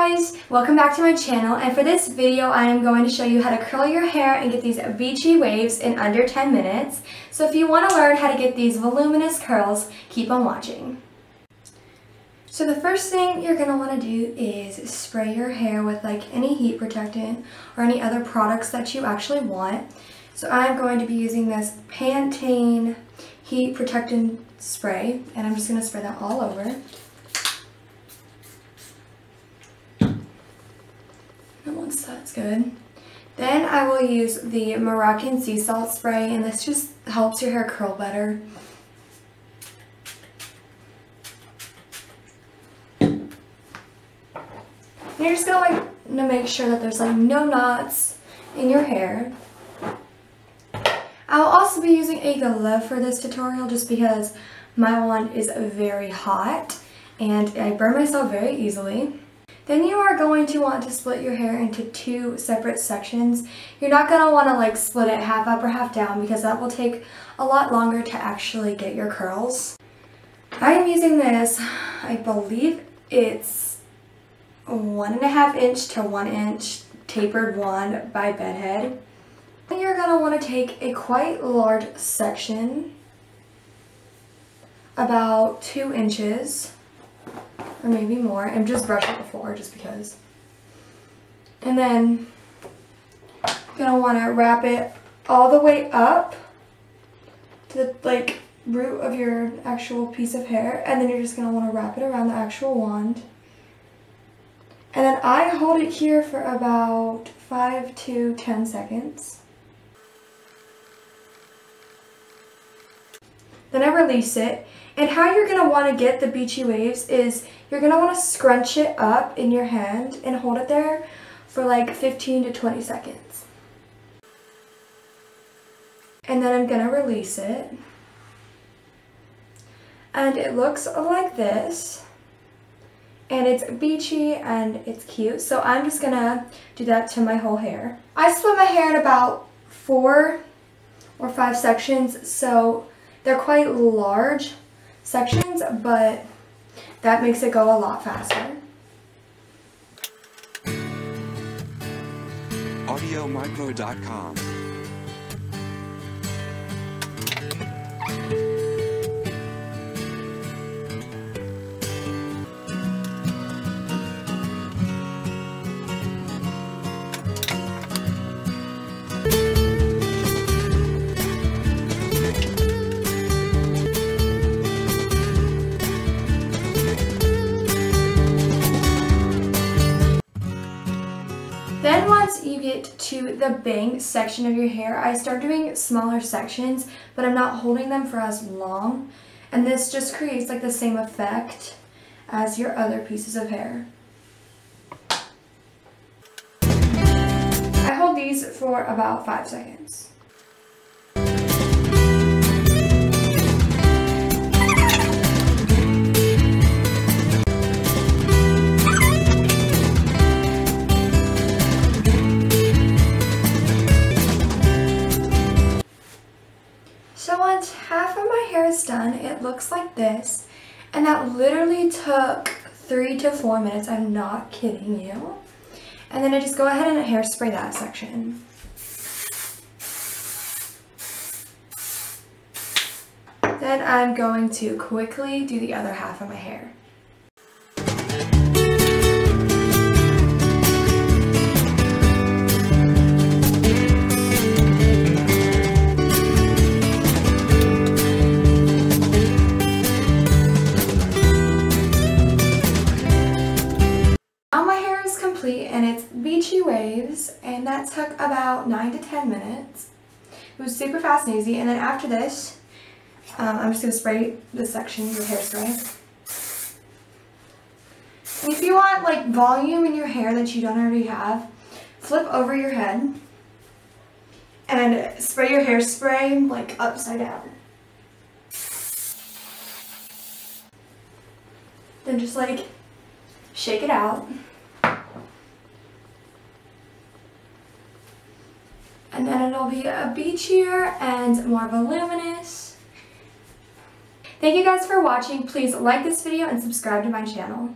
guys, welcome back to my channel, and for this video I am going to show you how to curl your hair and get these beachy waves in under 10 minutes. So if you want to learn how to get these voluminous curls, keep on watching. So the first thing you're going to want to do is spray your hair with like any heat protectant or any other products that you actually want. So I'm going to be using this Pantene heat protectant spray, and I'm just going to spray that all over. And once that's good, then I will use the Moroccan sea salt spray, and this just helps your hair curl better. And you're just going to make sure that there's like no knots in your hair. I'll also be using a glove for this tutorial just because my wand is very hot and I burn myself very easily. Then you are going to want to split your hair into two separate sections. You're not going to want to like split it half up or half down because that will take a lot longer to actually get your curls. I am using this, I believe it's 1.5 inch to 1 inch tapered wand by Bedhead. Then you're going to want to take a quite large section, about 2 inches. Or maybe more, and just brush it before just because. And then you're gonna want to wrap it all the way up to the like root of your actual piece of hair, and then you're just gonna want to wrap it around the actual wand. And then I hold it here for about 5 to 10 seconds. Then I release it. And how you're going to want to get the beachy waves is you're going to want to scrunch it up in your hand and hold it there for like 15 to 20 seconds. And then I'm going to release it. And it looks like this. And it's beachy and it's cute. So I'm just going to do that to my whole hair. I split my hair in about 4 or 5 sections, so they're quite large sections, but that makes it go a lot faster. AudioMicro.com. Then once you get to the bang section of your hair, I start doing smaller sections, but I'm not holding them for as long. And this just creates like the same effect as your other pieces of hair. I hold these for about 5 seconds. So once half of my hair is done, it looks like this, and that literally took 3 to 4 minutes. I'm not kidding you. And then I just go ahead and hairspray that section. Then I'm going to quickly do the other half of my hair. And it's beachy waves, and that took about 9 to 10 minutes. It was super fast and easy. And then after this, I'm just going to spray this section with hairspray. And if you want like volume in your hair that you don't already have, flip over your head and spray your hairspray like upside down. Then just like shake it out. And then it'll be a beachier and more voluminous. Thank you guys for watching. Please like this video and subscribe to my channel.